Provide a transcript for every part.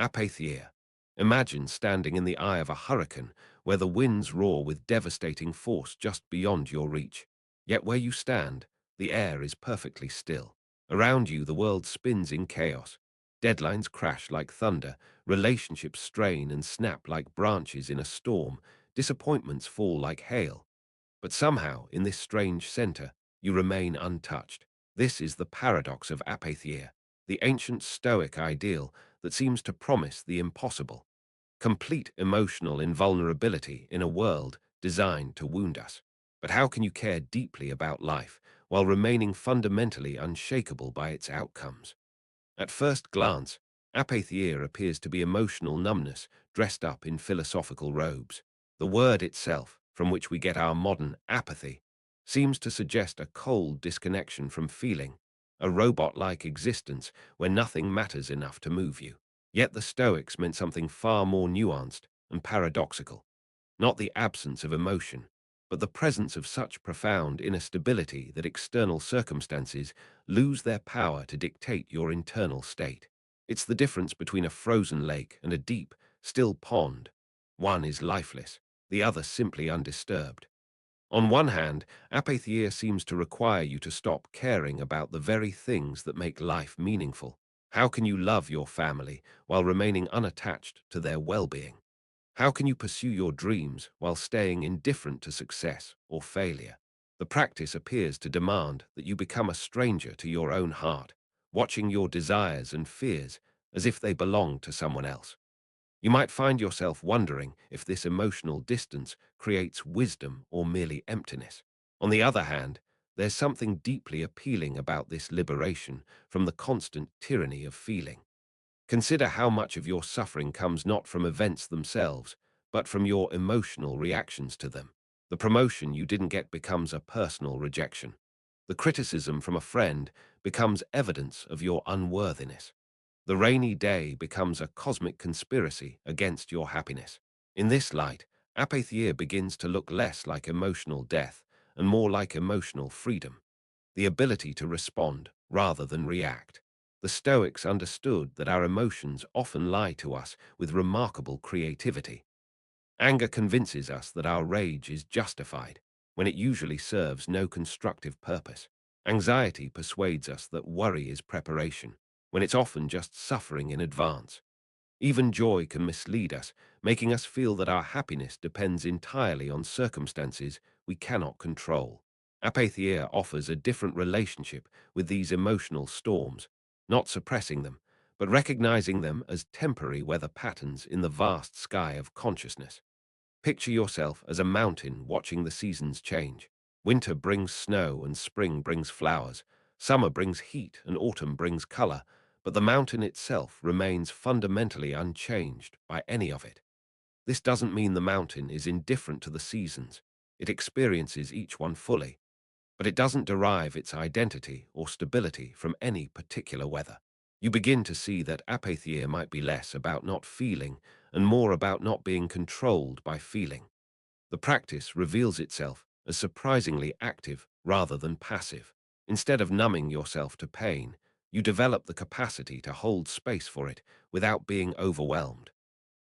Apatheia. Imagine standing in the eye of a hurricane where the winds roar with devastating force just beyond your reach. Yet where you stand, the air is perfectly still. Around you, the world spins in chaos. Deadlines crash like thunder, relationships strain and snap like branches in a storm, disappointments fall like hail. But somehow, in this strange center, you remain untouched. This is the paradox of apatheia, the ancient Stoic ideal that seems to promise the impossible, complete emotional invulnerability in a world designed to wound us. But how can you care deeply about life while remaining fundamentally unshakable by its outcomes? At first glance, apatheia appears to be emotional numbness dressed up in philosophical robes. The word itself, from which we get our modern apathy, seems to suggest a cold disconnection from feeling, a robot-like existence where nothing matters enough to move you. Yet the Stoics meant something far more nuanced and paradoxical, not the absence of emotion, but the presence of such profound inner stability that external circumstances lose their power to dictate your internal state. It's the difference between a frozen lake and a deep, still pond. One is lifeless, the other simply undisturbed. On one hand, apatheia seems to require you to stop caring about the very things that make life meaningful. How can you love your family while remaining unattached to their well-being? How can you pursue your dreams while staying indifferent to success or failure? The practice appears to demand that you become a stranger to your own heart, watching your desires and fears as if they belong to someone else. You might find yourself wondering if this emotional distance creates wisdom or merely emptiness. On the other hand, there's something deeply appealing about this liberation from the constant tyranny of feeling. Consider how much of your suffering comes not from events themselves, but from your emotional reactions to them. The promotion you didn't get becomes a personal rejection. The criticism from a friend becomes evidence of your unworthiness. The rainy day becomes a cosmic conspiracy against your happiness. In this light, apatheia begins to look less like emotional death and more like emotional freedom, the ability to respond rather than react. The Stoics understood that our emotions often lie to us with remarkable creativity. Anger convinces us that our rage is justified, when it usually serves no constructive purpose. Anxiety persuades us that worry is preparation, when it's often just suffering in advance. Even joy can mislead us, making us feel that our happiness depends entirely on circumstances we cannot control. Apatheia offers a different relationship with these emotional storms, not suppressing them, but recognizing them as temporary weather patterns in the vast sky of consciousness. Picture yourself as a mountain watching the seasons change. Winter brings snow and spring brings flowers. Summer brings heat and autumn brings color, but the mountain itself remains fundamentally unchanged by any of it. This doesn't mean the mountain is indifferent to the seasons. It experiences each one fully, but it doesn't derive its identity or stability from any particular weather. You begin to see that apatheia might be less about not feeling and more about not being controlled by feeling. The practice reveals itself as surprisingly active rather than passive. Instead of numbing yourself to pain, you develop the capacity to hold space for it without being overwhelmed.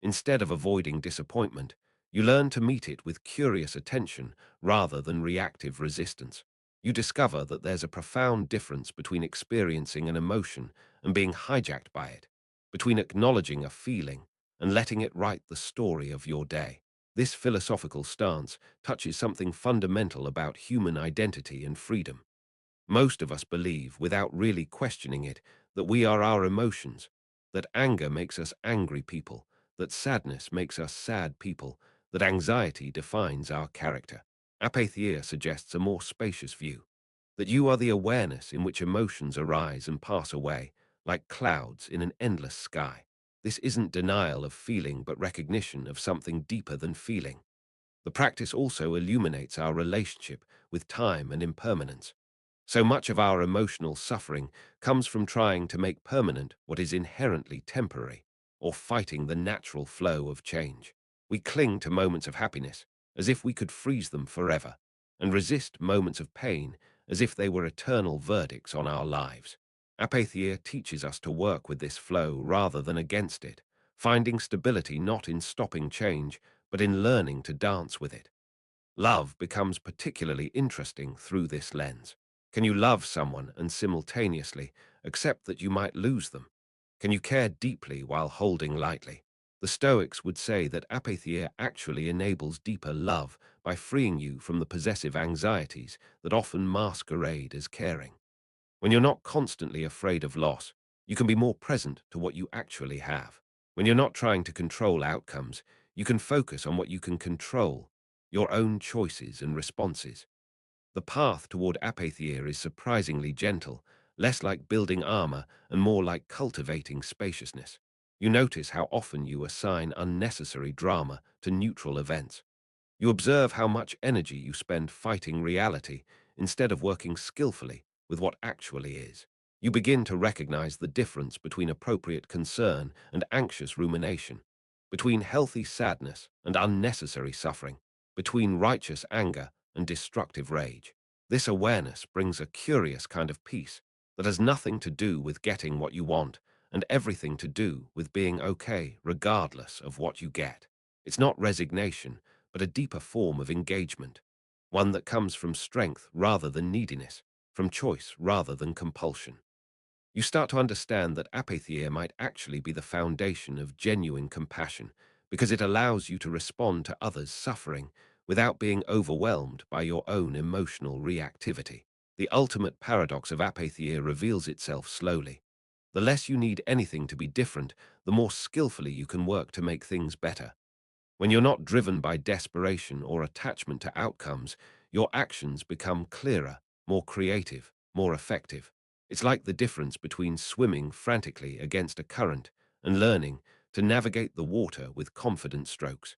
Instead of avoiding disappointment, you learn to meet it with curious attention rather than reactive resistance. You discover that there's a profound difference between experiencing an emotion and being hijacked by it, between acknowledging a feeling and letting it write the story of your day. This philosophical stance touches something fundamental about human identity and freedom. Most of us believe, without really questioning it, that we are our emotions, that anger makes us angry people, that sadness makes us sad people, that anxiety defines our character. Apatheia suggests a more spacious view, that you are the awareness in which emotions arise and pass away, like clouds in an endless sky. This isn't denial of feeling, but recognition of something deeper than feeling. The practice also illuminates our relationship with time and impermanence. So much of our emotional suffering comes from trying to make permanent what is inherently temporary, or fighting the natural flow of change. We cling to moments of happiness as if we could freeze them forever, and resist moments of pain as if they were eternal verdicts on our lives. Apatheia teaches us to work with this flow rather than against it, finding stability not in stopping change, but in learning to dance with it. Love becomes particularly interesting through this lens. Can you love someone and simultaneously accept that you might lose them? Can you care deeply while holding lightly? The Stoics would say that apatheia actually enables deeper love by freeing you from the possessive anxieties that often masquerade as caring. When you're not constantly afraid of loss, you can be more present to what you actually have. When you're not trying to control outcomes, you can focus on what you can control, your own choices and responses. The path toward apatheia is surprisingly gentle, less like building armor and more like cultivating spaciousness. You notice how often you assign unnecessary drama to neutral events. You observe how much energy you spend fighting reality instead of working skillfully with what actually is. You begin to recognize the difference between appropriate concern and anxious rumination, between healthy sadness and unnecessary suffering, between righteous anger and destructive rage. This awareness brings a curious kind of peace that has nothing to do with getting what you want and everything to do with being okay regardless of what you get. It's not resignation, but a deeper form of engagement, one that comes from strength rather than neediness, from choice rather than compulsion. You start to understand that apatheia might actually be the foundation of genuine compassion, because it allows you to respond to others' suffering without being overwhelmed by your own emotional reactivity. The ultimate paradox of apatheia reveals itself slowly. The less you need anything to be different, the more skillfully you can work to make things better. When you're not driven by desperation or attachment to outcomes, your actions become clearer, more creative, more effective. It's like the difference between swimming frantically against a current and learning to navigate the water with confident strokes.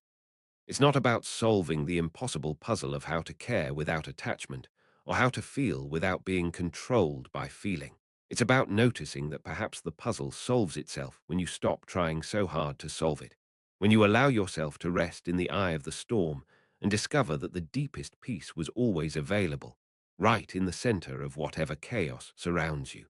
It's not about solving the impossible puzzle of how to care without attachment or how to feel without being controlled by feeling. It's about noticing that perhaps the puzzle solves itself when you stop trying so hard to solve it, when you allow yourself to rest in the eye of the storm and discover that the deepest peace was always available, right in the center of whatever chaos surrounds you.